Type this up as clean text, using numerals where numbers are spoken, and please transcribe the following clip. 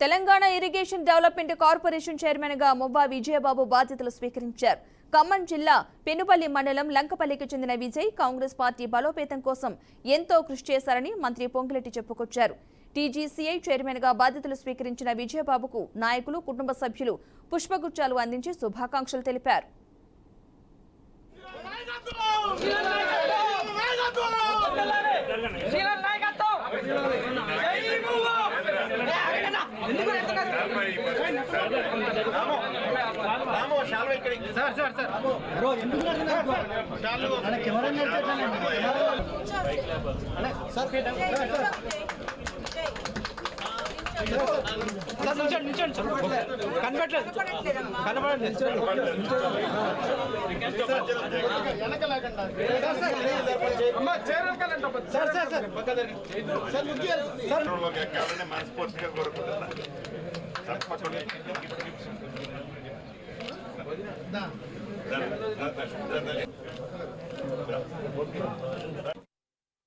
Telangana irrigation development corporation chairman గా మువ్వా విజయబాబు బాధ్యతలు స్వీకరించారు. ఖమ్మం జిల్లా పెనుపల్లి మండలం లంకపల్లికి చెందిన విజయ్ కాంగ్రెస్ పార్టీ బలోపేతం కోసం ఎంతో కృషి చేశారని మంత్రి పొంగులేటి చెప్పుకొచ్చారు. టీజీసీఐ చైర్మన్ గా బాధ్యతలు స్వీకరించిన విజయబాబుకు నాయకులు, కుటుంబ సభ్యులు పుష్పగుచ్చాలు అందించి శుభాకాంక్షలు తెలిపారు. మనస్ఫూర్తిగా కోరుకుంటున్నా. తప్పకుండా